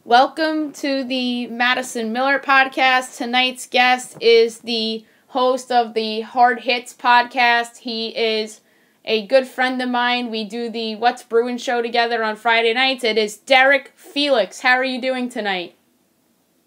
Welcome to the Madison Miller podcast. Tonight's guest is the host of the Hard Hits podcast. He is a good friend of mine. We do the What's Brewing show together on Friday nights. It is Derek Felix. How are you doing tonight?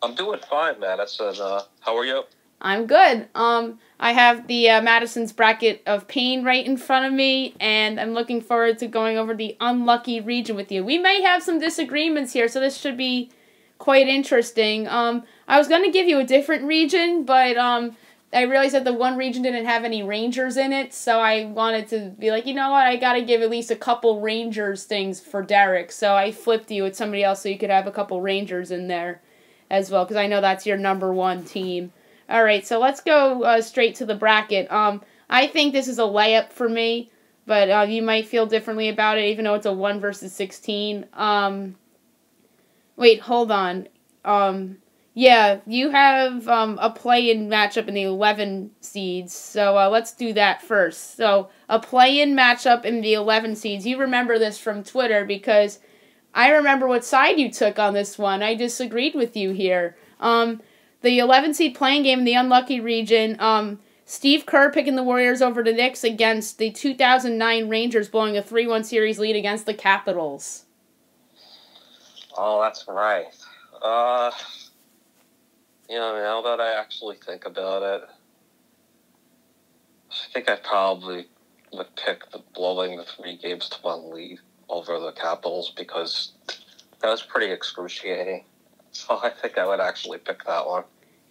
I'm doing fine, Madison. How are you? I'm good. I have the Madison's bracket of pain right in front of me, and I'm looking forward to going over the unlucky region with you. We may have some disagreements here, so this should be quite interesting. I was going to give you a different region, but I realized that the one region didn't have any Rangers in it, so I wanted to be like, you know what, I got to give at least a couple Rangers things for Derek, so I flipped you with somebody else so you could have a couple Rangers in there as well, because I know that's your number one team. All right, so let's go straight to the bracket. I think this is a layup for me, but you might feel differently about it, even though it's a 1 versus 16. Wait, hold on. Yeah, you have a play-in matchup in the 11 seeds, so let's do that first. So, a play-in matchup in the 11 seeds. You remember this from Twitter because I remember what side you took on this one. I disagreed with you here. The 11 seed playing game in the unlucky region, Steve Kerr picking the Warriors over the Knicks against the 2009 Rangers blowing a 3-1 series lead against the Capitals. Oh, that's right. Now that I actually think about it, I think I probably would pick the blowing the 3-1 lead over the Capitals because that was pretty excruciating. So I think I would actually pick that one.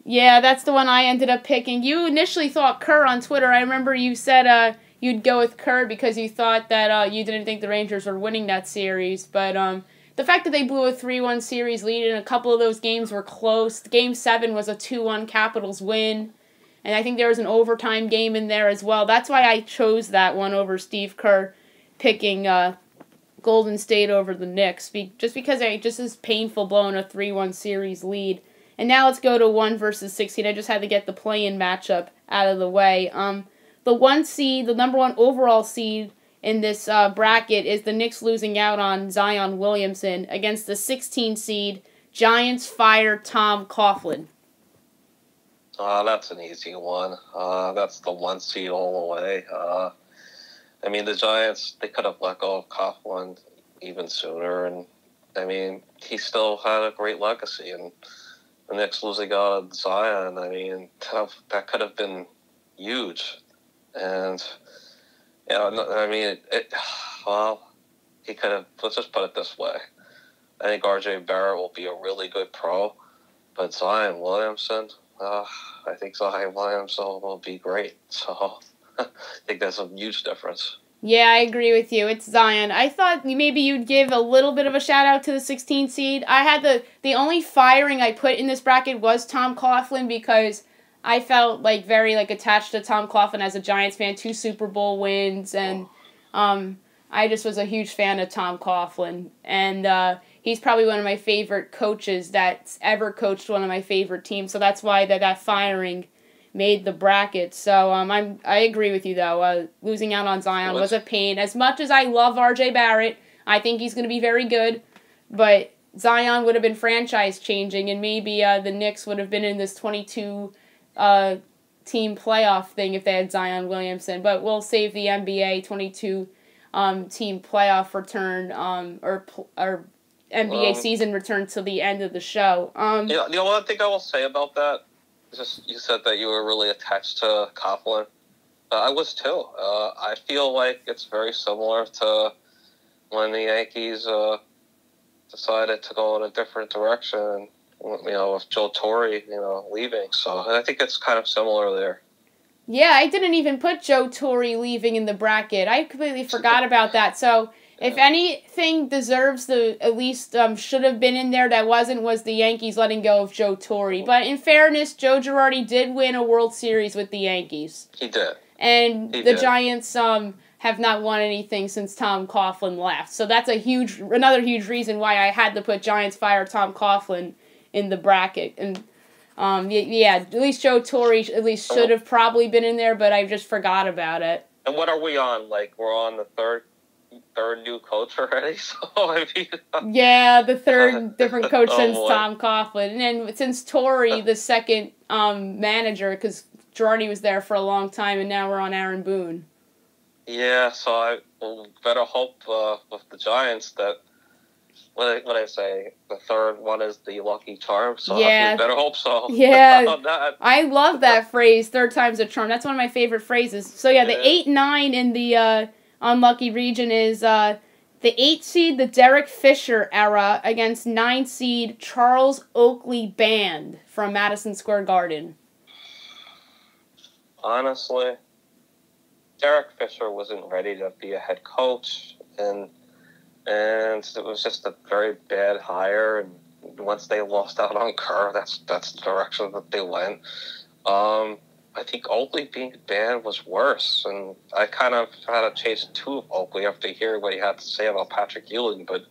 Yeah, that's the one I ended up picking. You initially thought Kerr on Twitter. I remember you said you'd go with Kerr because you thought that you didn't think the Rangers were winning that series. But the fact that they blew a 3-1 series lead and a couple of those games were close. Game 7 was a 2-1 Capitals win. And I think there was an overtime game in there as well. That's why I chose that one over Steve Kerr picking Golden State over the Knicks, just because it just is painful blowing a 3-1 series lead. And now let's go to 1 versus 16. I just had to get the play-in matchup out of the way. The 1 seed, the number 1 overall seed in this bracket is the Knicks losing out on Zion Williamson against the 16 seed Giants fire Tom Coughlin. That's an easy one. That's the 1 seed all the way. The Giants, they could have let go of Coughlin even sooner, and, he still had a great legacy, and the Knicks losing out on Zion, that could have been huge, and, he could have, let's just put it this way, I think R.J. Barrett will be a really good pro, but Zion Williamson, I think Zion Williamson will be great, so I think that's a huge difference. Yeah, I agree with you. It's Zion. I thought maybe you'd give a little bit of a shout-out to the 16 seed. I had the only firing I put in this bracket was Tom Coughlin because I felt very attached to Tom Coughlin as a Giants fan. 2 Super Bowl wins, and I just was a huge fan of Tom Coughlin. And he's probably one of my favorite coaches that's ever coached one of my favorite teams. So that's why that firing made the bracket. So I agree with you though. Losing out on Zion was a pain. As much as I love R.J. Barrett, I think he's going to be very good, but Zion would have been franchise changing, and maybe the Knicks would have been in this 22 team playoff thing if they had Zion Williamson. But we'll save the NBA 22 team playoff return or NBA season return till the end of the show. The one thing I will say about that. You said that you were really attached to Coughlin. I was too. I feel like it's very similar to when the Yankees decided to go in a different direction, with Joe Torre, leaving. So I think it's kind of similar there. Yeah, I didn't even put Joe Torre leaving in the bracket. I completely forgot about that. So if anything deserves at least should have been in there that wasn't, was the Yankees letting go of Joe Torre. But in fairness, Joe Girardi did win a World Series with the Yankees. He did. And the Giants have not won anything since Tom Coughlin left. So that's another huge reason why I had to put Giants fire Tom Coughlin in the bracket. And at least Joe Torre should have probably been in there, but I just forgot about it. And what are we on? We're on the third third new coach already. So I mean, yeah, the third different coach oh, since boy. Tom Coughlin, and then since Torrey, the second manager, because Girardi was there for a long time, and now we're on Aaron Boone. Yeah, so I better hope with the Giants that what I say, the third one is the lucky charm. So Yeah. I better hope so. Yeah, I love that phrase. Third time's a charm. That's one of my favorite phrases. So yeah, the 8-9 in the unlucky region is the 8 seed, the Derek Fisher era against 9 seed Charles Oakley Band from Madison Square Garden. Honestly, Derek Fisher wasn't ready to be a head coach, and it was just a very bad hire. And once they lost out on Kerr, that's the direction that they went. I think Oakley being banned was worse, and I kind of had to chase two of Oakley after hearing what he had to say about Patrick Ewing. But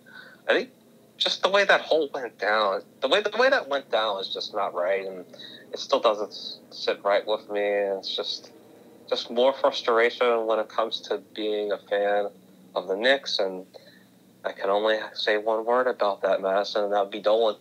I think just the way that whole went down, the way that went down is just not right, and it still doesn't sit right with me. And it's just more frustration when it comes to being a fan of the Knicks, and I can only say one word about that, Madison, and that would be Dolan.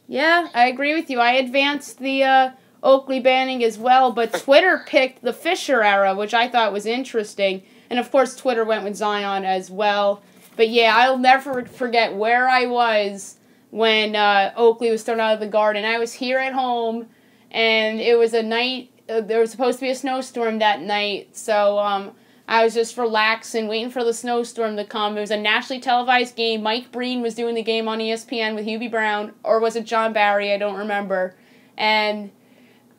Yeah, I agree with you. I advanced the Oakley banning as well, but Twitter picked the Fisher era, which I thought was interesting. And of course, Twitter went with Zion as well. But yeah, I'll never forget where I was when Oakley was thrown out of the Garden. I was here at home, and it was a night, there was supposed to be a snowstorm that night, so I was just relaxing, waiting for the snowstorm to come. It was a nationally televised game. Mike Breen was doing the game on ESPN with Hubie Brown, or was it John Barry? I don't remember. And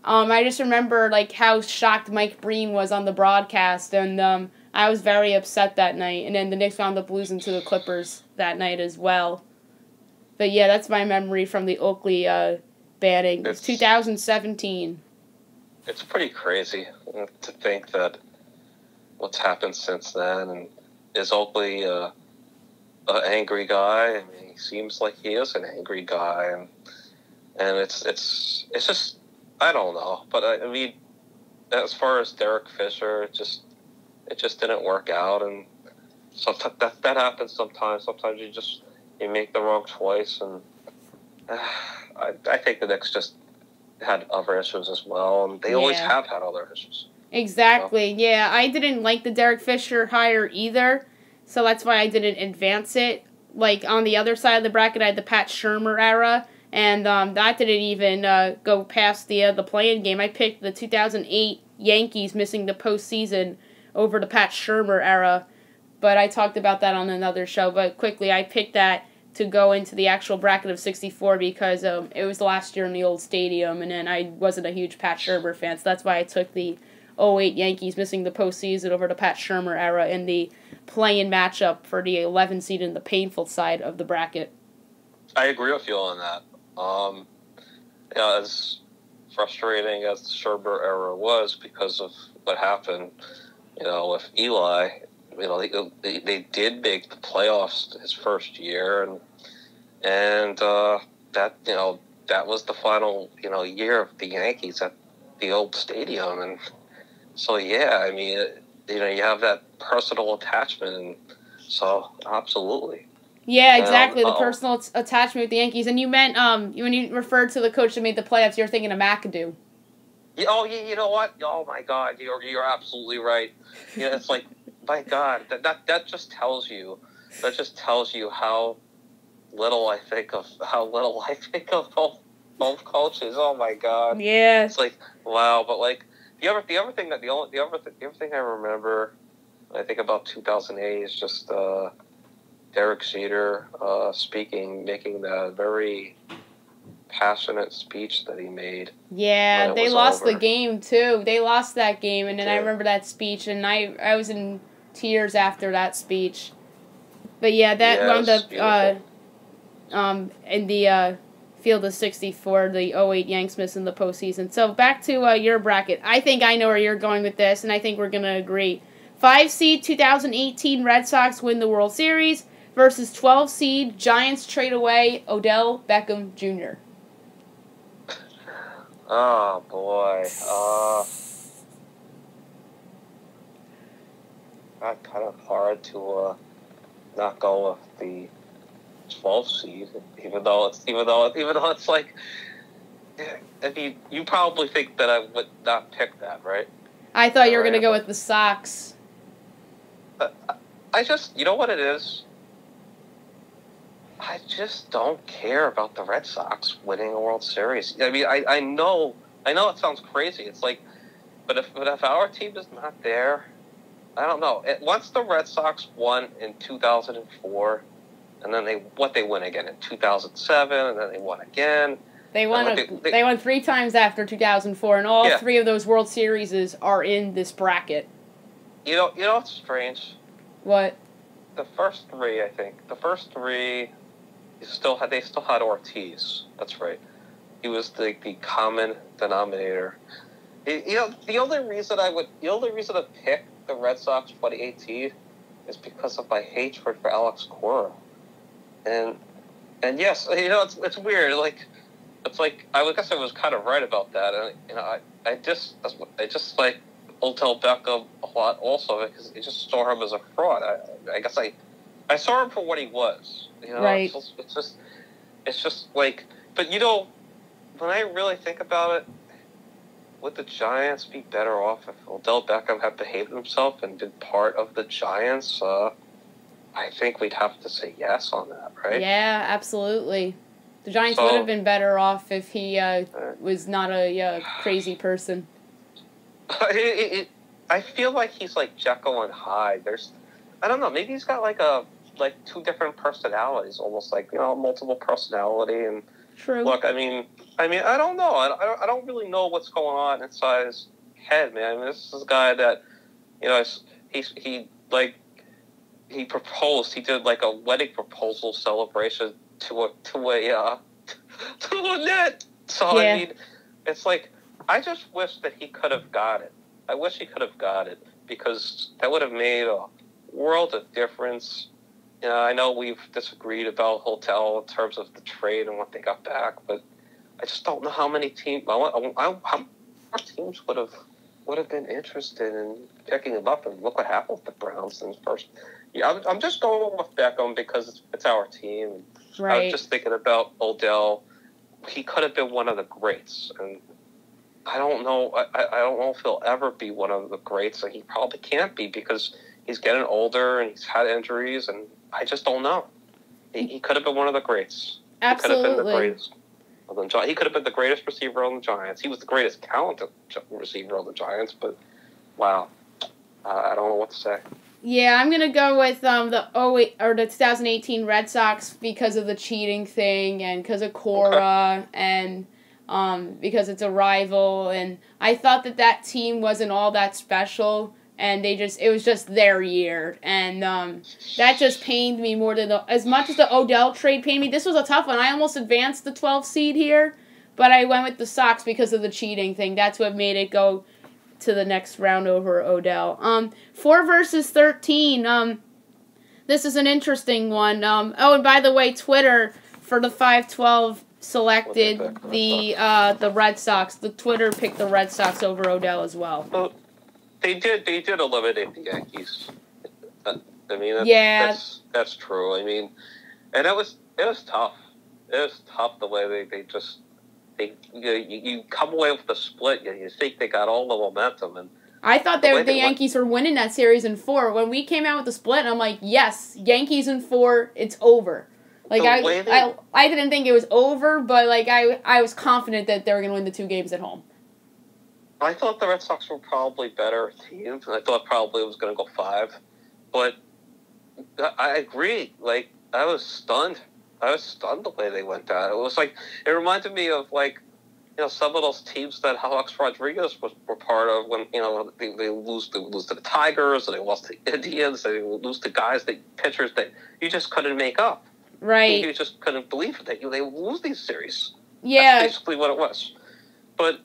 I just remember like how shocked Mike Breen was on the broadcast, and I was very upset that night. And then the Knicks found the Blues into the Clippers that night as well. But yeah, that's my memory from the Oakley banning. It's 2017. It's pretty crazy to think that what's happened since then. And is Oakley an angry guy? I mean, he seems like he is an angry guy, and it's just, I don't know. But I mean, as far as Derek Fisher, it just didn't work out, and so that happens sometimes. Sometimes you make the wrong choice, and I think the Knicks just had other issues as well, and they always have had other issues. Exactly, yeah. I didn't like the Derek Fisher hire either, so that's why I didn't advance it. Like, on the other side of the bracket, I had the Pat Shurmur era, and that didn't even go past the play-in game. I picked the 2008 Yankees missing the postseason over the Pat Shurmur era, but I talked about that on another show. But quickly, I picked that to go into the actual bracket of 64 because it was the last year in the old stadium, and then I wasn't a huge Pat Shurmur fan, so that's why I took the 08 Yankees missing the postseason over the Pat Shurmur era in the play-in matchup for the 11 seed in the painful side of the bracket. I agree with you on that. As frustrating as the Shurmur era was because of what happened, with Eli, they did make the playoffs his first year, and that was the final year of the Yankees at the old stadium, and so yeah, I mean, you have that personal attachment, and so absolutely. Yeah, exactly. The personal attachment with the Yankees, and you meant when you referred to the coach that made the playoffs, you're thinking of McAdoo. Yeah, oh, yeah, you know what? Oh my God, you're absolutely right. Yeah, it's like, my God, that just tells you how little I think of both coaches. Oh my God. Yeah. It's like, wow, but like the other thing I remember when I think about 2008 is just Derek Jeter making that very passionate speech that he made. Yeah, they lost the game too. They lost that game, and then I remember that speech, and I was in tears after that speech. But yeah, that wound up in the field of 64, the 08 Yanks missing the postseason. So back to your bracket. I think I know where you're going with this, and I think we're going to agree. 5 seed 2018 Red Sox win the World Series versus 12 seed Giants trade away Odell Beckham Jr. Oh boy, kind of hard to not go with the 12 seed, even though it's like, I mean, you probably think that I would not pick that, right? I thought you were going to go with the Sox. I just, you know what it is? I just don't care about the Red Sox winning a World Series. I mean, I know it sounds crazy. It's like, but if our team is not there, I don't know. Once the Red Sox won in 2004, and then they win again in 2007, and then they won again. They won 3 times after 2004, and all 3 of those World Series are in this bracket. You know what's strange? What? The first 3, I think. The first 3, they still had Ortiz. That's right. He was the common denominator. The only reason to pick the Red Sox 2018 is because of my hatred for Alex Cora. And yes, it's weird. It's like I guess I was kind of right about that. And I just like Odell Beckham a lot also because I just saw him as a fraud. I guess I saw him for what he was. Right. It's just like, but when I really think about it, would the Giants be better off if Odell Beckham had behaved himself and been part of the Giants? I think we'd have to say yes on that, right? Yeah, absolutely. The Giants would have been better off if he was not a crazy person. I feel like he's like Jekyll and Hyde. I don't know, maybe he's got like 2 different personalities, almost like, multiple personality. And true. Look, I mean, I don't know. I don't really know what's going on inside his head, man. I mean, this is a guy that, he proposed. He did like a wedding proposal celebration to a net. So yeah. I mean, it's like I just wish that he could have got it. I wish he could have got it because that would have made a world of difference. I know we've disagreed about Hotel in terms of the trade and what they got back, but I just don't know how many teams. How more teams would have been interested in picking him up, and look what happened with the Browns in his first. Yeah, I'm just going with Beckham because it's our team. Right. I was just thinking about Odell. He could have been one of the greats, and I don't know. I don't know if he'll ever be one of the greats, and he probably can't be because he's getting older and he's had injuries, and I just don't know. He could have been one of the greats. Absolutely. He could have been the greatest. He could have been the greatest receiver on the Giants. He was the greatest talented receiver on the Giants, but wow, I don't know what to say. Yeah, I'm gonna go with the 2018 Red Sox because of the cheating thing and because of Cora and because it's a rival, and I thought that team wasn't all that special, and it was just their year, and that just pained me more than as much as the Odell trade pained me. This was a tough one. I almost advanced the 12 seed here, but I went with the Sox because of the cheating thing. That's what made it go to the next round over Odell. 4 versus 13. This is an interesting one. And by the way, Twitter for the 512 selected the Red Sox. The Twitter picked the Red Sox over Odell as well. Well, they did eliminate the Yankees. I mean, that's true. I mean, and it was tough. It was tough the way they just. You come away with the split, and you think they got all the momentum. And I thought the Yankees were winning that series in 4. When we came out with the split, I'm like, yes, Yankees in 4, it's over. Like I didn't think it was over, but like I was confident that they were going to win the 2 games at home. I thought the Red Sox were probably better team. I thought probably it was going to go 5, but I agree. Like I was stunned. I was stunned the way they went down. It was like it reminded me of some of those teams that Alex Rodriguez were part of when they lose to the Tigers, or they lost to the Indians, they lose to pitchers that you just couldn't make up. Right. You just couldn't believe it that they would lose these series. Yeah. That's basically what it was. But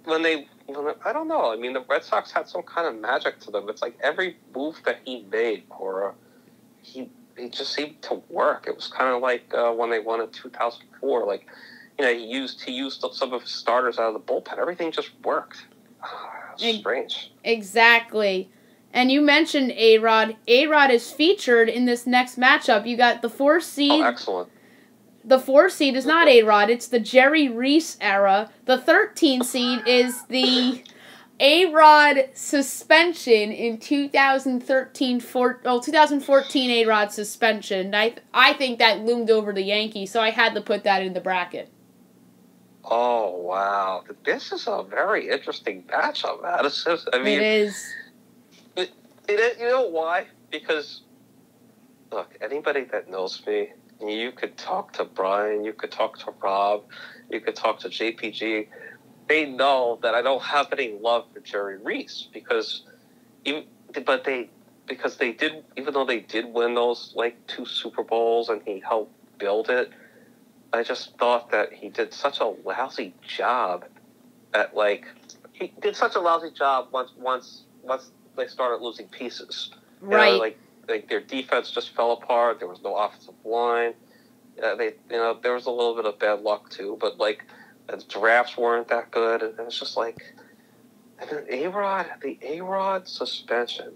when I don't know. I mean, the Red Sox had some kind of magic to them. It's like every move that he made, Cora, he just seemed to work. It was kind of like when they won in 2004. Like, he used some of his starters out of the bullpen. Everything just worked. It's strange. Exactly. And you mentioned A-Rod. A-Rod is featured in this next matchup. You got the 4 seed. Oh, excellent. The 4 seed is not A-Rod. It's the Jerry Reese era. The 13 seed is the A-Rod suspension in 2014 A-Rod suspension. I think that loomed over the Yankees, so I had to put that in the bracket. Oh, wow. This is a very interesting matchup, Madison. I mean, it is. You know why? Because, look, anybody that knows me, you could talk to Brian, you could talk to Rob, you could talk to JPG. They know that I don't have any love for Jerry Reese because they did, even though they did win those like 2 Super Bowls and he helped build it, I just thought that he did such a lousy job at he did such a lousy job once they started losing pieces. Right. Like their defense just fell apart. There was no offensive line. There was a little bit of bad luck too, but the drafts weren't that good, and it was just and then the A-Rod suspension,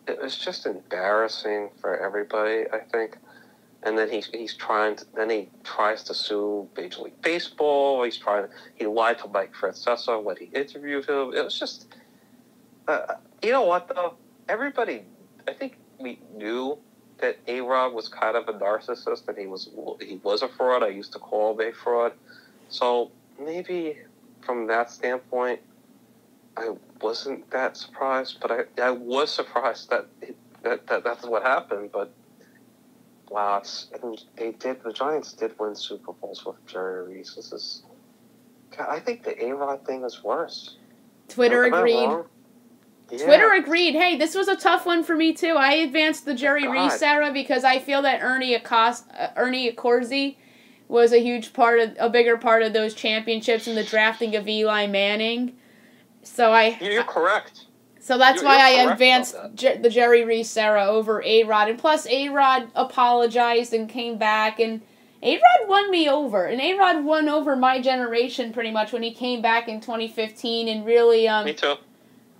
it was just embarrassing for everybody, I think. And then he tries to sue Major League Baseball. He lied to Mike Francesa when he interviewed him. It was just, you know what though? Everybody, I think we knew that A-Rod was kind of a narcissist and he was a fraud. I used to call him a fraud. So maybe from that standpoint, I wasn't that surprised, but I was surprised that that's what happened. But wow, the Giants did win Super Bowls with Jerry Reese. I think the A-Rod thing is worse. Twitter Am I agreed. wrong? Yeah. Twitter agreed. Hey, this was a tough one for me too. I advanced the Jerry Reese era because I feel that Ernie Accorsi was a bigger part of those championships and the drafting of Eli Manning. You're correct. So that's why I advanced the Jerry Reese era over A-Rod. And plus, A-Rod apologized and came back, and A-Rod won me over. And A-Rod won over my generation pretty much when he came back in 2015 and really me too.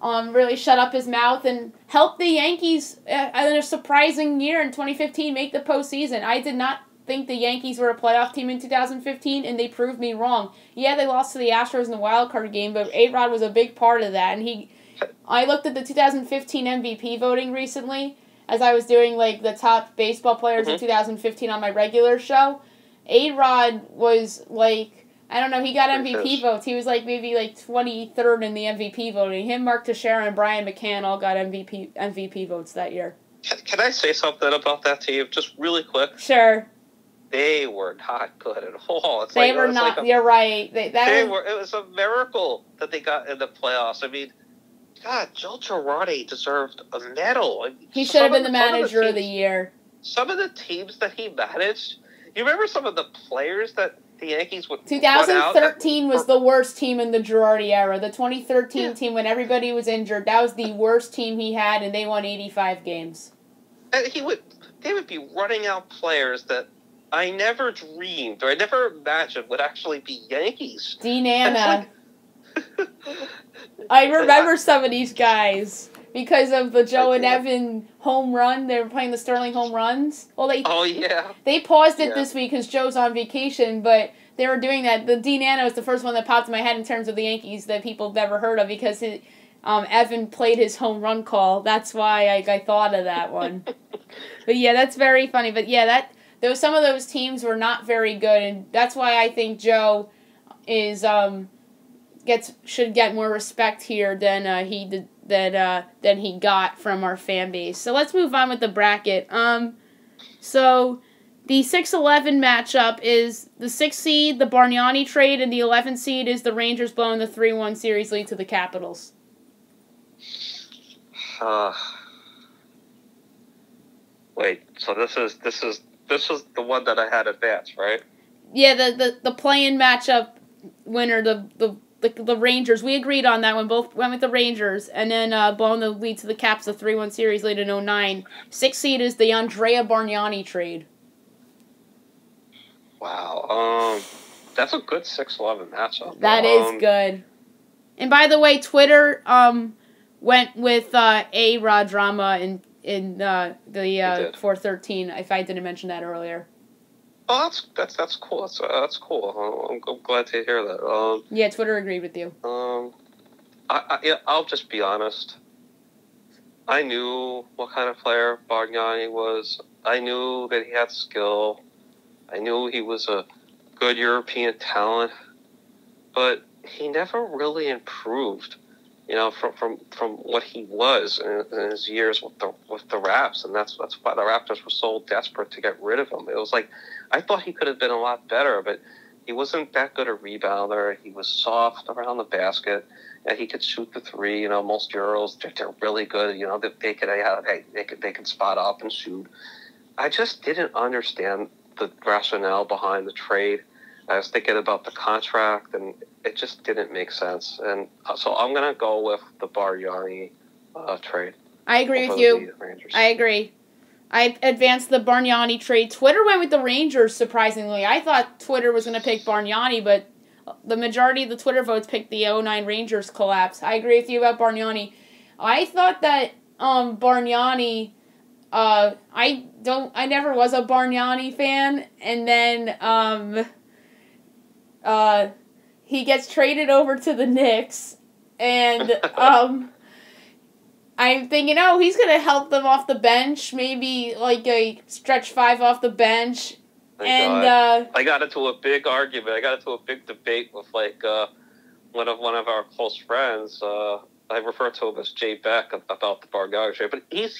Really shut up his mouth and helped the Yankees in a surprising year in 2015 make the postseason. I did not think the Yankees were a playoff team in 2015, and they proved me wrong. Yeah, they lost to the Astros in the wild card game, but A-Rod was a big part of that. And I looked at the 2015 MVP voting recently as I was doing the top baseball players in 2015 on my regular show. A-Rod was I don't know, he got MVP votes. He was maybe 23rd in the MVP voting. Him, Mark Teixeira, and Brian McCann all got MVP votes that year. Can I say something about that team just really quick? Sure. They were not good at all. You're right. It was a miracle that they got in the playoffs. I mean, God, Joe Girardi deserved a medal. He should have been the manager of the year. Some of the teams that he managed, you remember some of the players that the Yankees would 2013 was the worst team in the Girardi era. The 2013 team, when everybody was injured, that was the worst team he had, and they won 85 games. And they would be running out players that I never dreamed or I never imagined would actually be Yankees. Dean Anna. I remember some of these guys because of the Joe and Evan home run. They were playing the Sterling home runs. Well, they paused it this week because Joe's on vacation, but they were doing that. The Dean Anna was the first one that popped in my head in terms of the Yankees that people have never heard of because Evan played his home run call. That's why I thought of that one. But yeah, that's very funny. But yeah, some of those teams were not very good, and that's why I think Joe is should get more respect here than he got from our fan base. So let's move on with the bracket. So the 6-11 matchup is the 6th seed, the Bargnani trade, and the 11th seed is the Rangers blowing the 3-1 series lead to the Capitals. Wait, so this is the one that I had advanced, right? Yeah, the play-in matchup winner, the Rangers. We agreed on that one. Both went with the Rangers, and then blowing the lead to the Caps, the 3-1 series lead in 2009. 6th seed is the Andrea Bargnani trade. Wow, that's a good 6-11 matchup. That is good. And by the way, Twitter went with A-Rod drama in the 413. If I didn't mention that earlier. Oh, that's cool. That's cool. I'm glad to hear that. Yeah, Twitter agreed with you. I'll just be honest. I knew what kind of player Bargnani was. I knew that he had skill. I knew he was a good European talent, but he never really improved. From what he was in his years with the Raps, and that's why the Raptors were so desperate to get rid of him. It was like I thought he could have been a lot better, but he wasn't that good a rebounder. He was soft around the basket, and he could shoot the three. Most Euros they're really good. They can spot up and shoot. I just didn't understand the rationale behind the trade. I was thinking about the contract, and it just didn't make sense. And so I'm going to go with the Bargnani trade. I agree with you. I agree. I advanced the Bargnani trade. Twitter went with the Rangers, surprisingly. I thought Twitter was going to pick Bargnani, but the majority of the Twitter votes picked the 09 Rangers collapse. I agree with you about Bargnani. I thought that Bargnani... I never was a Bargnani fan, and then... he gets traded over to the Knicks, and I'm thinking, he's going to help them off the bench, maybe like a stretch five off the bench. I got into a big argument. I got into a big debate with one of our close friends. I refer to him as Jay Beck about the Bargnani trade, but he's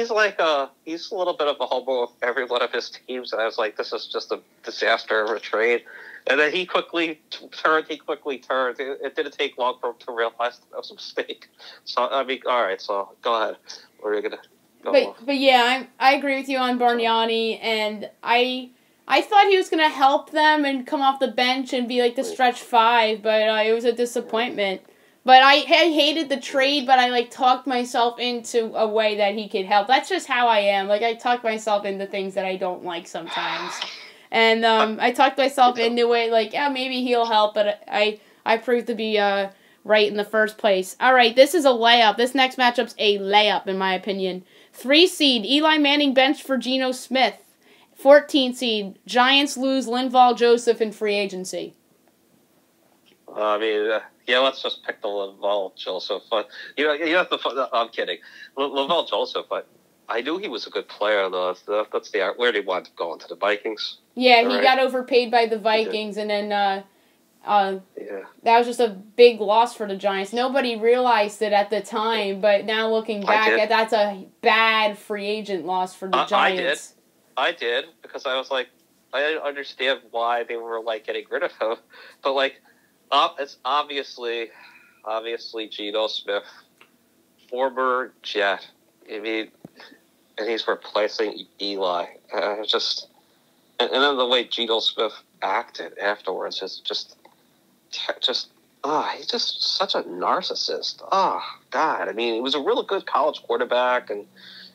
a little bit of a hobo with every one of his teams, and I was like, this is just a disaster of a trade. And then he quickly turned. It didn't take long for him to realize that was a mistake. So, I mean, all right, so go ahead. Where are you going to go? But yeah, I agree with you on Bargnani, and I thought he was going to help them and come off the bench and be like the stretch five, but it was a disappointment. But I hated the trade, but I talked myself into a way that he could help. That's just how I am. I talk myself into things that I don't like sometimes. And I talked myself into it, maybe he'll help, but I proved to be right in the first place. All right, this is a layup. This next matchup's a layup, in my opinion. 3 seed, Eli Manning benched for Geno Smith. 14 seed, Giants lose Linval Joseph in free agency. Let's just pick the Linval Joseph. I'm kidding. Linval Joseph, I knew he was a good player, though. That's where did he wind up going? To the Vikings? Yeah, he got overpaid by the Vikings, and then that was just a big loss for the Giants. Nobody realized it at the time, but now looking back, that's a bad free agent loss for the Giants. I did, because I was like, I didn't understand why they were, getting rid of him. But, it's obviously Geno Smith, former Jet. I mean... And he's replacing Eli. And then the way Geno Smith acted afterwards is just he's just such a narcissist. Oh, God. I mean, he was a really good college quarterback, and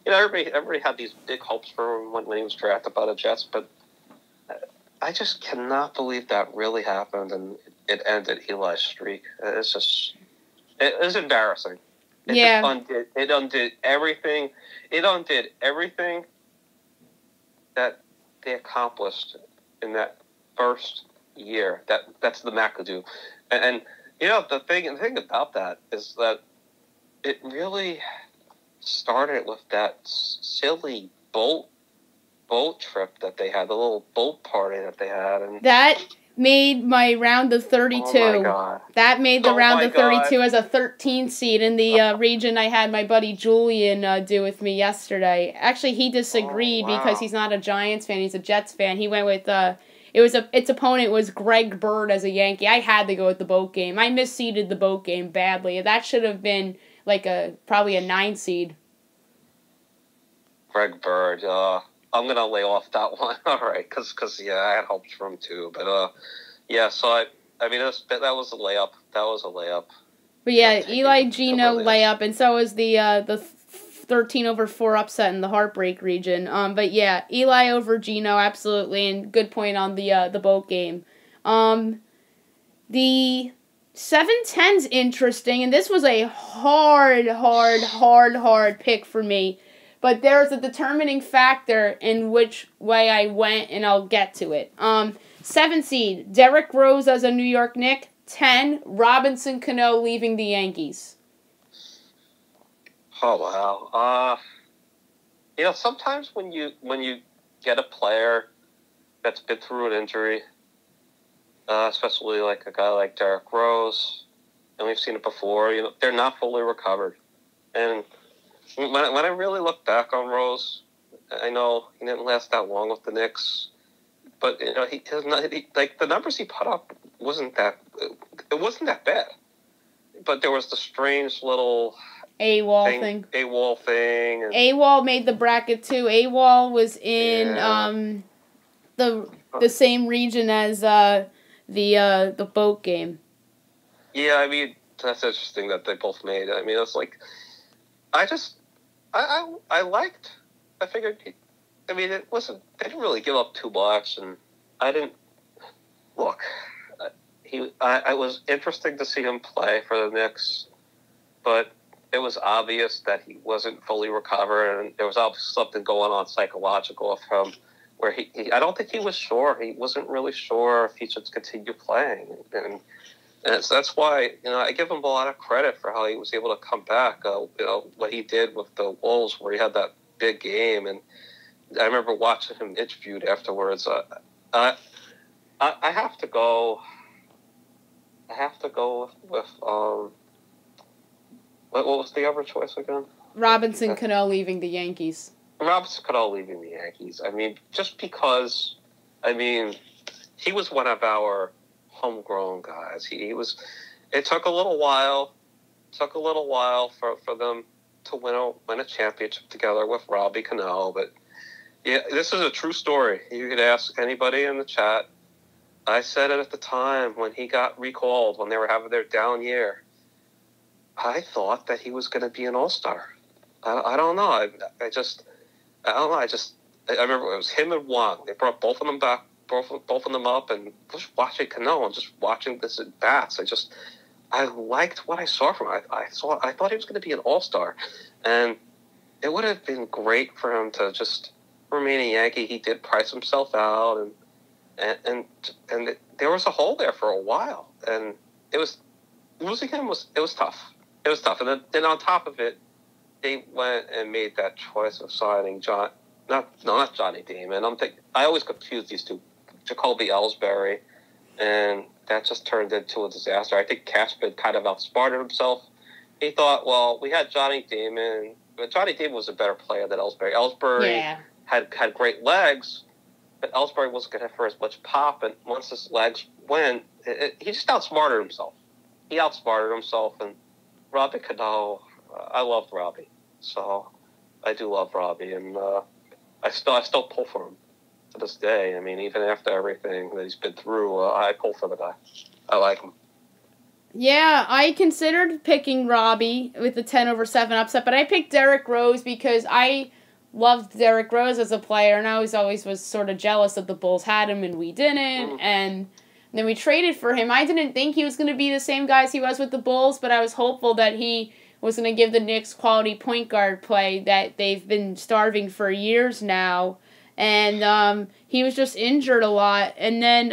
everybody had these big hopes for him when he was drafted by the Jets, but I just cannot believe that really happened, and it ended Eli's streak. It was embarrassing. It undid everything. It undid everything that they accomplished in that first year. That's the McAdoo. And the thing about that is that it really started with that silly boat trip that they had, the little boat party that they had, and that made my round of 32. Oh my God. That made the round of 32 as a 13 seed in the region I had my buddy Julian do with me yesterday. Actually, he disagreed because he's not a Giants fan, he's a Jets fan. He went with its opponent was Greg Bird as a Yankee. I had to go with the boat game. I misseeded the boat game badly. That should have been probably a 9 seed. Greg Bird, I'm going to lay off that one, all right, because I had hopes for him too. But, so, that was a layup. But, yeah, Eli Geno layup, and so was the 13-4 upset in the Heartbreak region. But, yeah, Eli over Geno, absolutely, and good point on the boat game. The 7-10's interesting, and this was a hard pick for me. But there's a determining factor in which way I went, and I'll get to it. 7 seed, Derrick Rose as a New York Knick. 10, Robinson Cano leaving the Yankees. Oh, wow. Sometimes when you get a player that's been through an injury, especially like a guy like Derrick Rose, and we've seen it before, they're not fully recovered. And when I really look back on Rose, I know he didn't last that long with the Knicks, but the numbers he put up wasn't that bad. But there was the strange little AWOL thing. And AWOL made the bracket too. AWOL was in the same region as the boat game. Yeah, I mean, that's interesting that they both made it. I mean, it's like, I figured, they didn't really give up too much, and I didn't, look, I was interesting to see him play for the Knicks, but it was obvious that he wasn't fully recovered, and there was obviously something going on psychological of him, where I don't think he was sure. He wasn't really sure if he should continue playing, and that's why I give him a lot of credit for how he was able to come back. What he did with the Wolves, where he had that big game, and I remember watching him interviewed afterwards. I have to go. I have to go with what was the other choice again? Robinson Cano leaving the Yankees. Robinson Cano leaving the Yankees. I mean, just because, he was one of our homegrown guys. He was. It took a little while. For them to win a championship together with Robbie Cano. But yeah, this is a true story. You could ask anybody in the chat. I said it at the time when he got recalled, when they were having their down year. I thought that he was going to be an all-star. I don't know. I remember it was him and Wong. They brought both of them back, both of them up, and just watching Cano and just watching this at bats. I liked what I saw from him. I thought he was going to be an all-star, and it would have been great for him to just remain a Yankee. He did price himself out, and there was a hole there for a while, and losing him was tough. It was tough, and then on top of it, they went and made that choice of signing not Johnny Damon. I always confuse these two, Jacoby Ellsbury, and that just turned into a disaster. I think Cashman kind of outsmarted himself. He thought, well, we had Johnny Damon, but Johnny Damon was a better player than Ellsbury. Ellsbury had great legs, but Ellsbury wasn't going to have for as much pop, and once his legs went, he just outsmarted himself. He outsmarted himself, and Robbie Cano, I loved Robbie. So I do love Robbie, and I still pull for him to this day. I mean, even after everything that he's been through, I pull for the guy. I like him. Yeah, I considered picking Robbie with the 10/7 upset, but I picked Derrick Rose because I loved Derrick Rose as a player, and I always was sort of jealous that the Bulls had him and we didn't, and then we traded for him. I didn't think he was going to be the same guy as he was with the Bulls, but I was hopeful that he was going to give the Knicks quality point guard play that they've been starving for years now. And he was just injured a lot. And then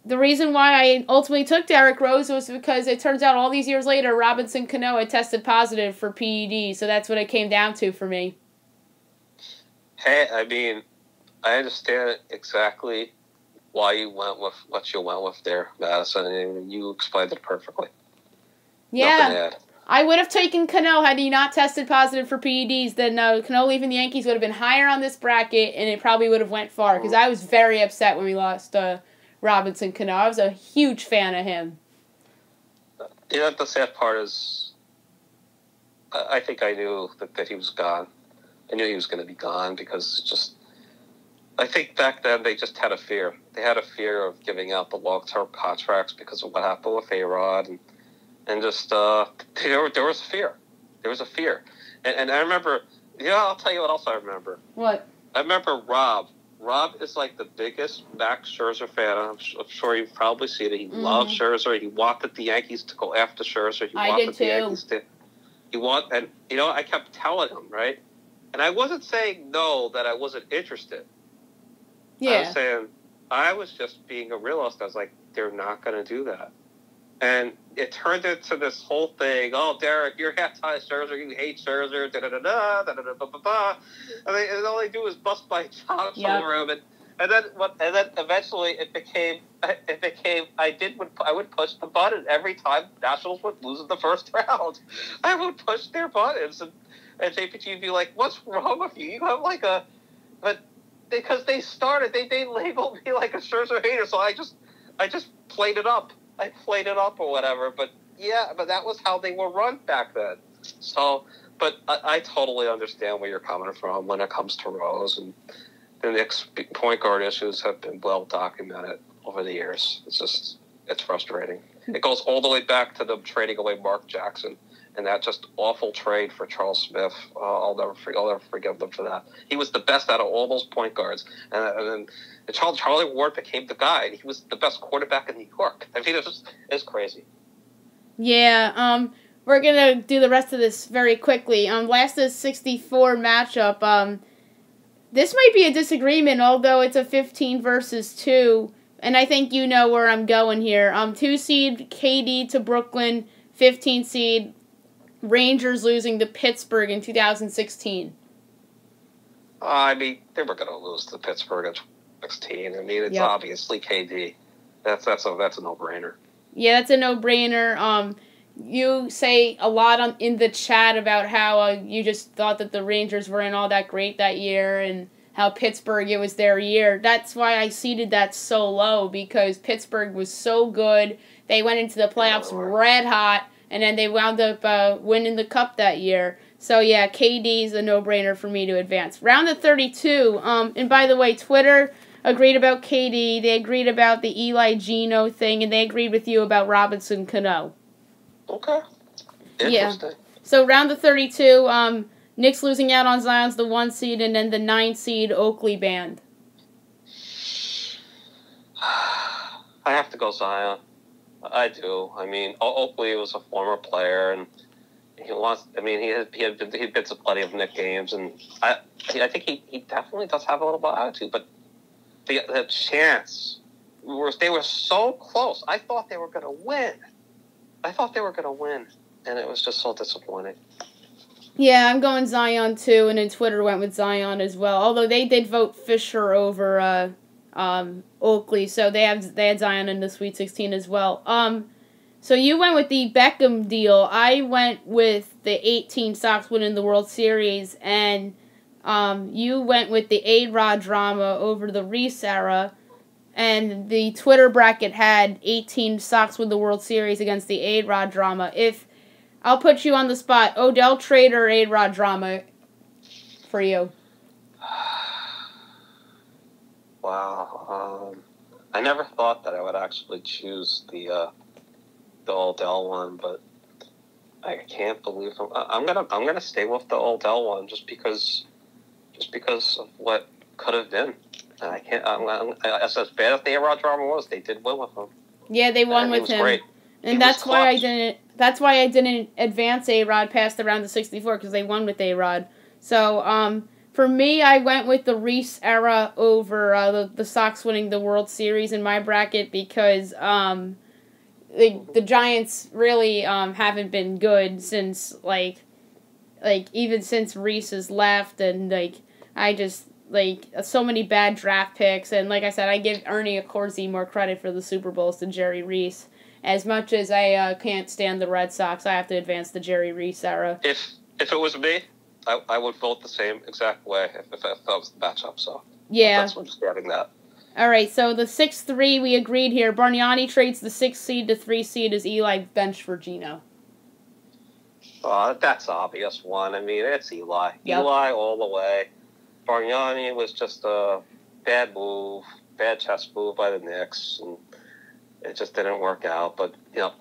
the reason why I ultimately took Derrick Rose was because it turns out all these years later, Robinson Cano had tested positive for PED. So that's what it came down to for me. Hey, I mean, I understand exactly why you went with what you went with there, Madison, and you explained it perfectly. Yeah. Nothing to add. I would have taken Cano had he not tested positive for PEDs. Then Cano leaving the Yankees would have been higher on this bracket, and it probably would have went far. Because I was very upset when we lost Robinson Cano. I was a huge fan of him. Yeah, the sad part is, I think I knew that he was gone. I knew he was going to be gone because I think back then they just had a fear. They had a fear of giving out the long-term contracts because of what happened with A-Rod, and just there was fear. There was a fear, and I remember. Yeah, I'll tell you what else I remember. What? I remember Rob Rob is like the biggest Max Scherzer fan. I'm sure you've probably seen it. He loves Scherzer. He wanted the Yankees to go after Scherzer. I did too. The Yankees to. And I kept telling him, right? And I wasn't saying no that I wasn't interested. Yeah. I was saying I was just being a realist. I was like, they're not going to do that. And it turned into this whole thing. Oh, Derek, you're anti-Scherzer. You hate Scherzer. Da-da-da-da, da-da-da-da-da-da. And all they do is bust my chops over him. And then eventually it became I would push the button every time Nationals would lose in the first round. I would push their buttons, and JPG would be like, "What's wrong with you? You have like a..." But because they labeled me like a Scherzer hater, so I just played it up. I played it up or whatever. But that was how they were run back then. So, but I totally understand where you're coming from when it comes to Rose, and the Knicks' point guard issues have been well documented over the years. It's frustrating. It goes all the way back to them trading away Mark Jackson and that just awful trade for Charles Smith. I'll never forgive them for that. He was the best out of all those point guards, and then Charlie Ward became the guy. And he was the best quarterback in New York. I mean, it's crazy. Yeah. We're gonna do the rest of this very quickly. Last is 64 matchup. This might be a disagreement, although it's a 15 versus 2, and I think you know where I'm going here. 2 seed KD to Brooklyn, 15 seed Rangers losing to Pittsburgh in 2016. I mean, they were going to lose to Pittsburgh in 2016. I mean, it's obviously KD. That's a no-brainer. Yeah, that's a no-brainer. You say a lot in the chat about how you just thought that the Rangers weren't all that great that year and how Pittsburgh, it was their year. That's why I seeded that so low, because Pittsburgh was so good. They went into the playoffs red hot, and then they wound up winning the cup that year. So, yeah, KD's a no-brainer for me to advance. Round of 32, and by the way, Twitter agreed about KD. They agreed about the Eli Gino thing, and they agreed with you about Robinson Cano. Okay. Interesting. Yeah. So round of 32, Knicks losing out on Zion's the 1 seed, and then the 9 seed Oakley band. I have to go Zion. I do. I mean, Oakley was a former player, and he lost. I mean, he'd been to plenty of Knicks games, and I think he definitely does have a little bit of attitude. But the chance, they were so close. I thought they were going to win. And it was just so disappointing. Yeah, I'm going Zion too, and then Twitter went with Zion as well. Although they did vote Fisher over Oakley, so they had Zion in the Sweet 16 as well. So you went with the Beckham deal. I went with the 18 Sox winning the World Series, and you went with the A-Rod drama over the Reese era. And the Twitter bracket had 18 Sox win the World Series against the A-Rod drama. If I'll put you on the spot, Odell trade or A-Rod drama for you? Wow. I never thought that I would actually choose the Odell one, but I can't believe I'm gonna stay with the Odell one just because of what could have been. I can't. As bad as the A-Rod drama was, they did win with him. Yeah, they won with him. Great. And that's why I didn't. That's why I didn't advance A-Rod past the round of 64, because they won with A-Rod. So for me, I went with the Reese era over the Sox winning the World Series in my bracket, because the Giants really haven't been good since even since Reese has left, and I just. So many bad draft picks, and like I said, I give Ernie Accorsi more credit for the Super Bowls than Jerry Reese. As much as I can't stand the Red Sox, I have to advance the Jerry Reese era. If it was me, I would vote the same exact way if that was the matchup. So yeah, that's understanding that. All right, so the 6-3 we agreed here. Bargnani trades the 6 seed to 3 seed as Eli bench for Gino. That's obvious one. I mean, it's Eli. Yep. Eli all the way. Bargnani was just a bad chess move by the Knicks, and it just didn't work out. But,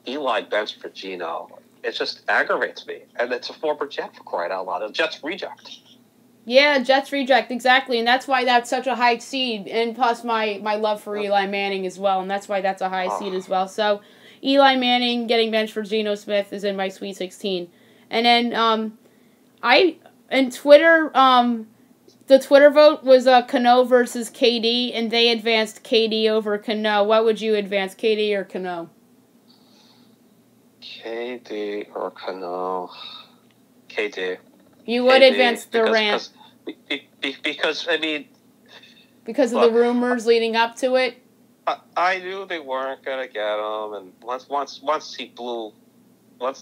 Eli bench for Gino, it just aggravates me. And it's a former Jet, for crying out loud. A Jets reject. Yeah, Jets reject, exactly, and that's why that's such a high seed, and plus my love for Eli Manning as well, and that's why that's a high seed as well. So, Eli Manning getting benched for Geno Smith is in my Sweet 16. And then, Twitter, the Twitter vote was Cano versus KD, and they advanced KD over Cano. What would you advance, KD or Cano? KD or Cano? KD. You would advance Durant. Because, I mean... Because of the rumors leading up to it? I knew they weren't going to get him, and once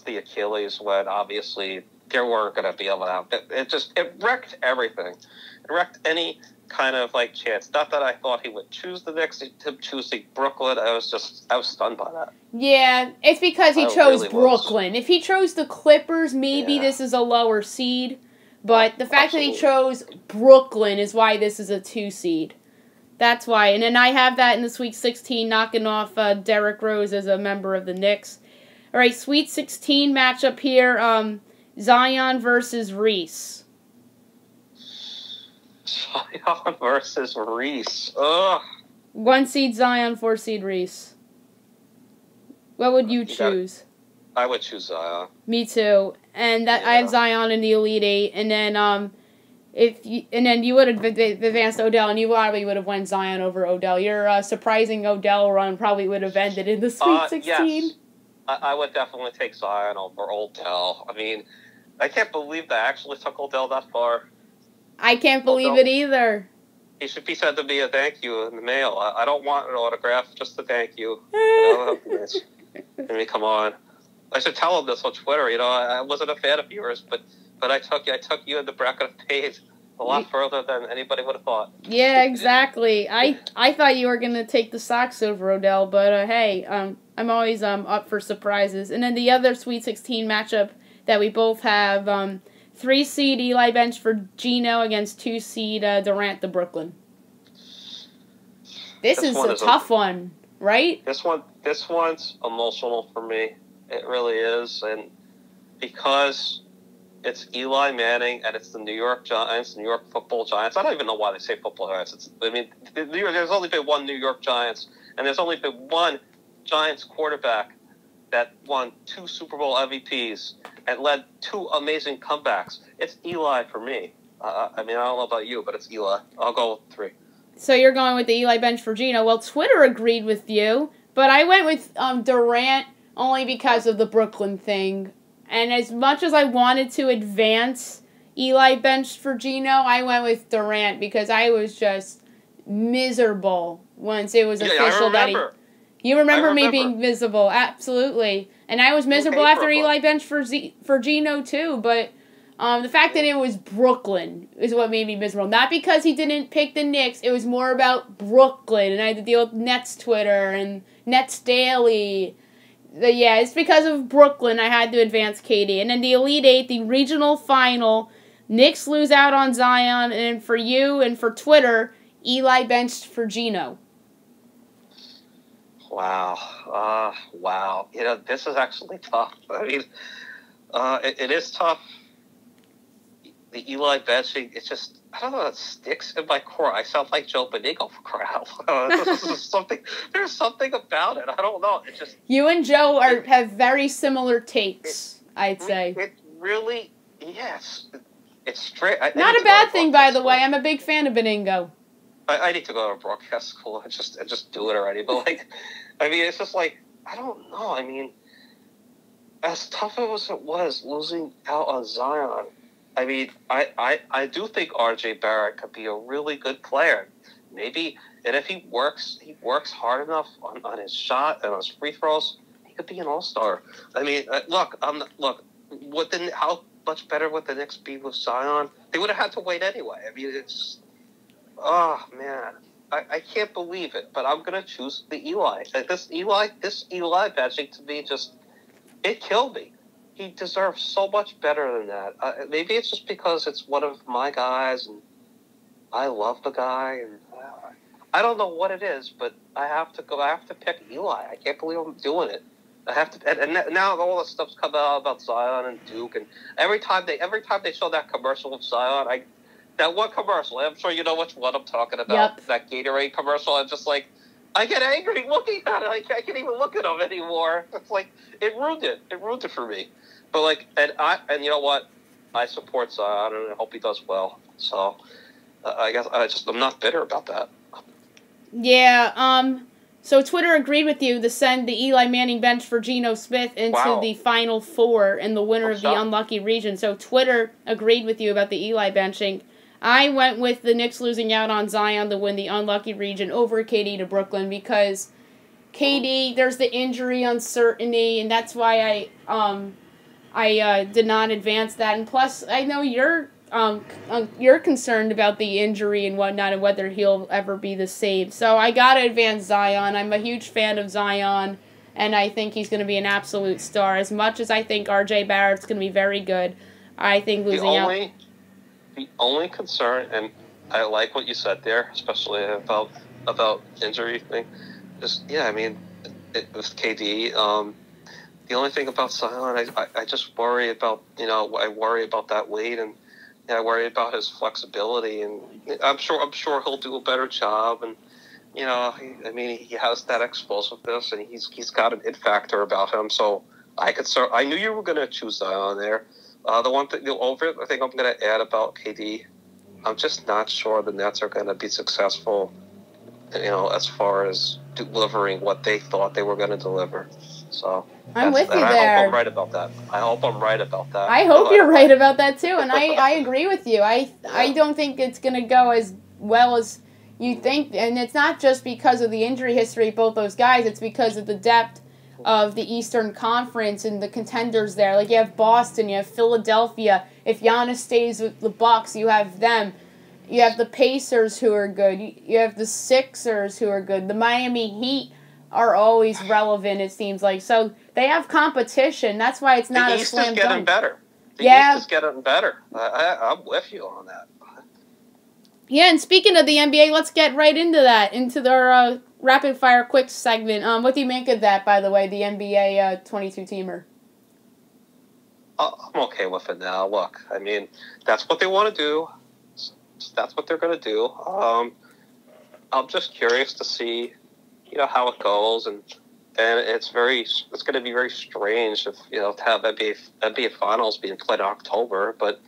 the Achilles went, obviously, they weren't going to be able to have it. It wrecked everything. It wrecked any kind of, chance. Not that I thought he would choose the Knicks, him choosing Brooklyn. I was stunned by that. Yeah, it's because he chose Brooklyn. If he chose the Clippers, maybe this is a lower seed. But the fact that he chose Brooklyn is why this is a 2 seed. That's why. And then I have that in the Sweet 16, knocking off Derrick Rose as a member of the Knicks. All right, Sweet 16 matchup here. Zion versus Reese. Zion versus Reese. Ugh. 1 seed Zion, 4 seed Reese. What would you choose? I would choose Zion. Me too. And I have Zion in the Elite Eight, and then you would have advanced Odell, and you probably would have won Zion over Odell. Your surprising Odell run probably would have ended in the Sweet 16. Yes. I would definitely take Zion over Odell. I mean, I can't believe they actually took Odell that far. I can't believe it either. He should be sent to me a thank you in the mail. I don't want an autograph, just a thank you. I mean, come on. I should tell him this on Twitter. I wasn't a fan of yours, but I took you in the bracket of paid a lot further than anybody would have thought. Yeah, exactly. I thought you were gonna take the Sox over Odell, but hey, I'm always up for surprises. And then the other Sweet 16 matchup that we both have, 3 seed Eli bench for Geno against 2 seed Durant to Brooklyn. This is a tough one, right? This one's emotional for me. It really is, and because it's Eli Manning and it's the New York Giants, New York Football Giants. I don't even know why they say Football Giants. There's only been one New York Giants, and there's only been one Giants quarterback that won 2 Super Bowl MVPs and led 2 amazing comebacks. It's Eli for me. I don't know about you, but it's Eli. I'll go with 3. So you're going with the Eli bench for Geno. Well, Twitter agreed with you, but I went with Durant only because of the Brooklyn thing. And as much as I wanted to advance Eli bench for Geno, I went with Durant because I was just miserable once it was official that he... You remember me being miserable, absolutely. And I was miserable after Eli bench for Geno too, but the fact that it was Brooklyn is what made me miserable. Not because he didn't pick the Knicks, it was more about Brooklyn, and I had to deal with Nets Twitter and Nets Daily. Yeah, it's because of Brooklyn I had to advance KD. And then the Elite Eight, the regional final, Knicks lose out on Zion, and for you and for Twitter, Eli benched for Geno. Wow. Wow. This is actually tough. I mean, it is tough. The Eli benching, it's just, I don't know, it sticks in my core. I sound like Joe Benigo for crying out loud. There's something about it. I don't know. It just... You and Joe have very similar takes, I'd say. It really, yes. It's straight. Not a bad thing, by the way. I'm a big fan of Benigo. I need to go to broadcast school and just do it already. But, it's just I don't know. I mean, as tough as it was losing out on Zion, I mean, I do think R.J. Barrett could be a really good player. Maybe, and if he works hard enough on his shot and on his free throws, he could be an all-star. I mean, how much better would the Knicks be with Zion? They would have had to wait anyway. I mean, it's... Oh, man. I can't believe it, but I'm going to choose the Eli. This Eli benching to me it killed me. He deserves so much better than that. Maybe it's just because it's one of my guys, and I love the guy, and I don't know what it is, but I have to pick Eli. I can't believe I'm doing it. I have to, and now all the stuff's come out about Zion and Duke, and every time they show that commercial of Zion, that one commercial. I'm sure you know which one I'm talking about. Yep. That Gatorade commercial. I'm just like, I get angry looking at it. I can't even look at him anymore. It's like it ruined it. It ruined it for me. But like, and you know what? I support Zion, and I hope he does well. So I guess I'm not bitter about that. Yeah. So Twitter agreed with you to send the Eli Manning bench for Geno Smith into the Final Four and the winner of the unlucky region. So Twitter agreed with you about the Eli benching. I went with the Knicks losing out on Zion to win the unlucky region over KD to Brooklyn because KD, there's the injury uncertainty, and that's why I did not advance that. And plus, I know you're concerned about the injury and whatnot and whether he'll ever be the same. So I gotta advance Zion. I'm a huge fan of Zion, and I think he's going to be an absolute star. As much as I think R.J. Barrett's going to be very good, I think losing out... The only concern, and I like what you said there, especially about injury thing, is, yeah, I mean, with KD, the only thing about Zion, I just worry about, I worry about that weight, and I worry about his flexibility, and I'm sure he'll do a better job, and, he has that explosiveness, and he's got an it factor about him, so I knew you were going to choose Zion there. The one thing, I think I'm going to add about KD, I'm just not sure the Nets are going to be successful, as far as delivering what they thought they were going to deliver. So I'm with you there. I hope I'm right about that. I hope you're right about that too, and I agree with you. I don't think it's going to go as well as you think, and it's not just because of the injury history of both those guys. It's because of the depth of the Eastern Conference and the contenders there. Like, you have Boston, you have Philadelphia. If Giannis stays with the Bucks, you have them. You have the Pacers, who are good. You have the Sixers, who are good. The Miami Heat are always relevant, it seems like. So they have competition. That's why it's not a slam dunk. The East is getting better. The East is getting better. I'm with you on that. Yeah, and speaking of the NBA, let's get right into that, into our rapid fire quick segment. What do you make of that, by the way, the NBA 22-teamer? I'm okay with it now. Look, I mean, that's what they want to do. That's what they're going to do. I'm just curious to see, how it goes, and it's going to be very strange if to have NBA finals being played in October, but.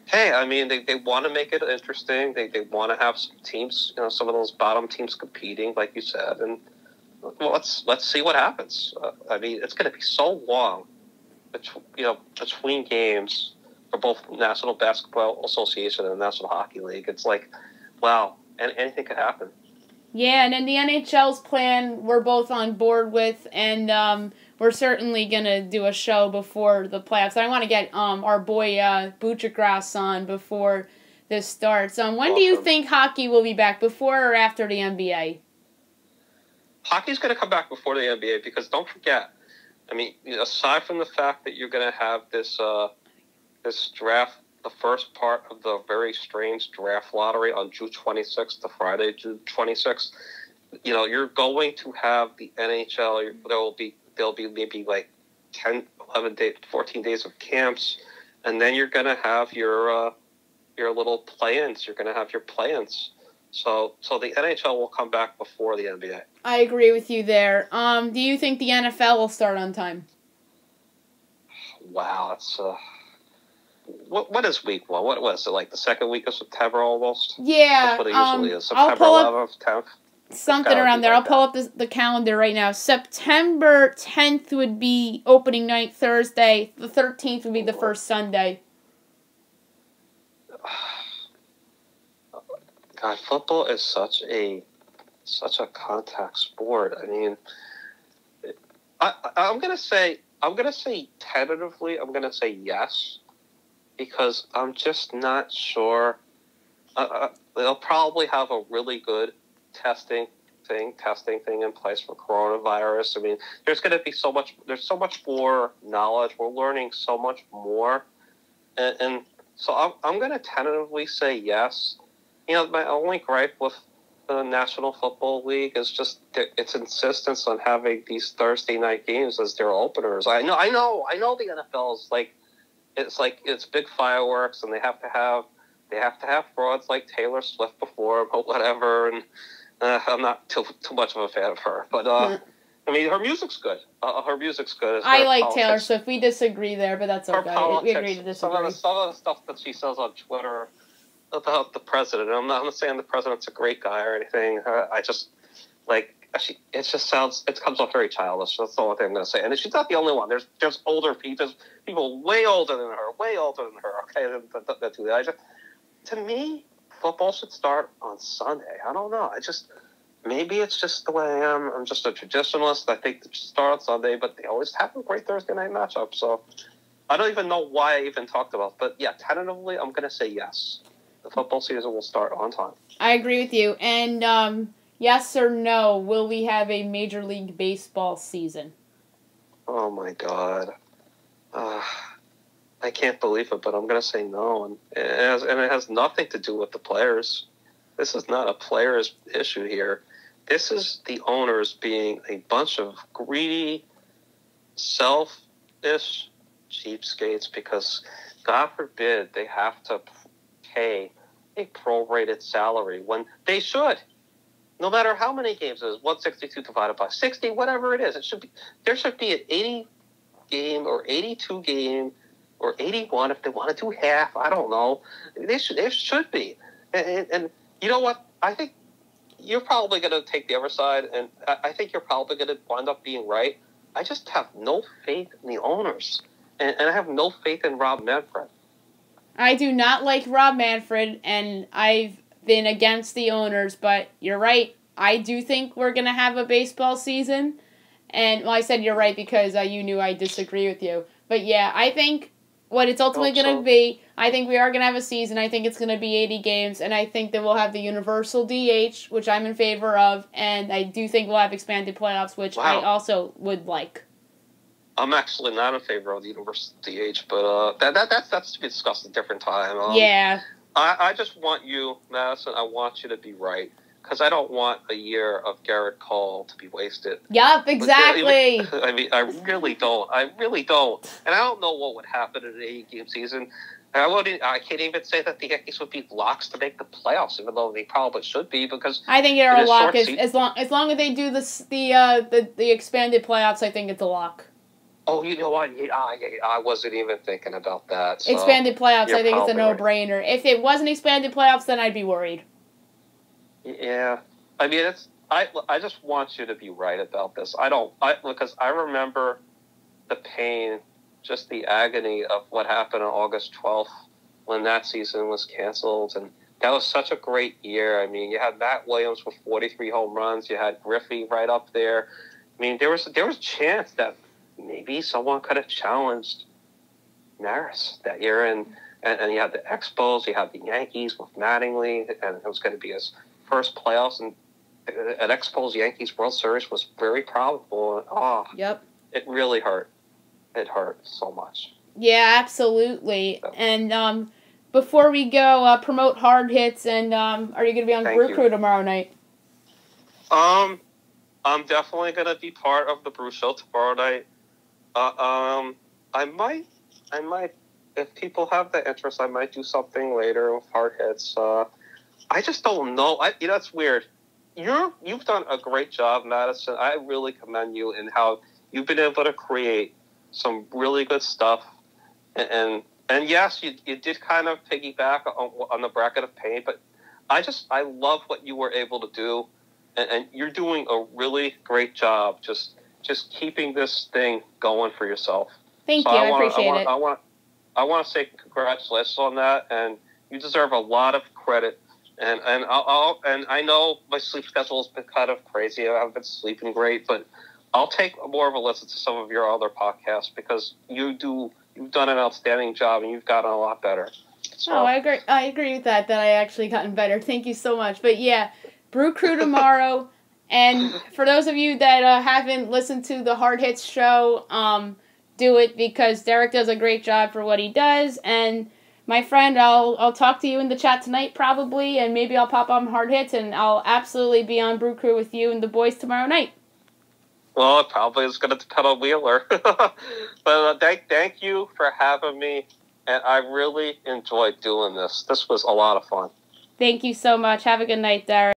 Hey, I mean, they want to make it interesting. They want to have some teams, some of those bottom teams competing, like you said. And well, let's see what happens. I mean, it's going to be so long, between games for both National Basketball Association and the National Hockey League. It's like, wow, and anything could happen. Yeah, and then the NHL's plan we're both on board with, and we're certainly going to do a show before the playoffs. I want to get our boy Butchergrass on before this starts. When do you think hockey will be back, before or after the NBA? Hockey's going to come back before the NBA because don't forget, I mean, aside from the fact that you're going to have this draft, the first part of the very strange draft lottery on June 26th to Friday, June 26th, you're going to have the NHL. There'll be maybe like 10, 11 days, 14 days of camps, and then you're going to have your little play-ins. You're going to have your play-ins. So the NHL will come back before the NBA. I agree with you there. Do you think the NFL will start on time? Wow, that's what is week one? What was it, like the second week of September almost? Yeah. That's what it usually is. September 11th, 10th. Something around there. I'll pull up the calendar right now. September 10th would be opening night Thursday. The 13th would be the first Sunday. God, football is such a contact sport. I mean, I'm gonna say tentatively, I'm gonna say yes, because I'm just not sure. They'll probably have a really good testing thing in place for coronavirus. I mean, there's so much more knowledge. We're learning so much more, and so I'm going to tentatively say yes. My only gripe with the National Football League is just its insistence on having these Thursday night games as their openers. I know the NFL is it's big fireworks, and they have to have they have to have frauds like Taylor Swift before, but whatever. And I'm not too much of a fan of her, but I mean, her music's good. Her music's good. I like Taylor Swift. We disagree there, but that's okay. We agree to disagree. Some of the stuff that she says on Twitter about the president. I'm not saying the president's a great guy or anything. I just it comes off very childish. That's the only thing I'm going to say. And she's not the only one. There's older people. There's people way older than her. Okay, that do that. To me, football should start on Sunday. I don't know. Maybe it's just the way I am. I'm just a traditionalist. I think it should start on Sunday, but they always have a great Thursday night matchup. So I don't even know why I even talked about it. But yeah, tentatively, I'm going to say yes. The football season will start on time. I agree with you. And yes or no, will we have a Major League Baseball season? Oh, my God. I can't believe it, but I'm going to say no. And it has nothing to do with the players. This is not a players' issue here. This is the owners being a bunch of greedy, selfish cheapskates because, God forbid, they have to pay a prorated salary when they should. No matter how many games it is, 162 divided by 60, whatever it is, there should be an 80 game or 82 game or 81 if they want to do half. I don't know. There should be. And you know what? I think you're probably going to take the other side, and I think you're probably going to wind up being right. I just have no faith in the owners, and I have no faith in Rob Manfred. I do not like Rob Manfred, and I've been against the owners, but you're right. I do think we're going to have a baseball season, and, well, I said you're right because you knew I disagree with you. But, yeah, I think what it's ultimately going to be, I think we are going to have a season. I think it's going to be 80 games, and I think that we'll have the universal DH, which I'm in favor of, and I do think we'll have expanded playoffs, which I also would like. I'm actually not in favor of the universal DH, but that's to be discussed at a different time. Yeah. I just want you, Madison, I want you to be right. Because I don't want a year of Garrett Cole to be wasted. Yup, exactly. I mean, I really don't. And I don't know what would happen in an 80-game season. I can't even say that the Yankees would be locks to make the playoffs, even though they probably should be. Because I think they're a lock as long as they do the expanded playoffs. I think it's a lock. Oh, you know what? I wasn't even thinking about that. So expanded playoffs, I think it's a no-brainer. Right. If it wasn't expanded playoffs, then I'd be worried. Yeah, I mean I just want you to be right about this. Because I remember the pain, just the agony of what happened on August 12th when that season was canceled, and that was such a great year. I mean, you had Matt Williams with 43 home runs, you had Griffey right up there. I mean, there was a chance that maybe someone could have challenged Maris that year, and you had the Expos, you had the Yankees with Mattingly, and it was going to be his first playoffs, and an Expos-Yankees World Series was very probable. Yep. It really hurt. It hurt so much. Yeah, absolutely. So. And before we go, promote Hard Hits, and are you going to be on Brew Crew tomorrow night? I'm definitely going to be part of the Brew Show tomorrow night. I might, if people have the interest, I might do something later with Hard Hits. I just don't know. It's weird. You've done a great job, Madison. I really commend you in how you've been able to create some really good stuff. And yes, you did kind of piggyback on the Bracket of Pain, but I love what you were able to do, and you're doing a really great job. Just keeping this thing going for yourself. Thank you. I appreciate it. I want to say congratulations on that, and you deserve a lot of credit. And I know my sleep schedule has been kind of crazy. I haven't been sleeping great, but I'll take more of a listen to some of your other podcasts because you've done an outstanding job and you've gotten a lot better. So. Oh, I agree with that I actually gotten better. Thank you so much. But yeah, Brew Crew tomorrow. And for those of you that haven't listened to the Hard Hits show, do it because Derek does a great job for what he does. And my friend, I'll talk to you in the chat tonight probably, and maybe I'll pop on Hard Hits, and I'll absolutely be on Brew Crew with you and the boys tomorrow night. Well, it probably is going to depend on Wheeler. But thank you for having me. And I really enjoyed doing this. This was a lot of fun. Thank you so much. Have a good night, Derek.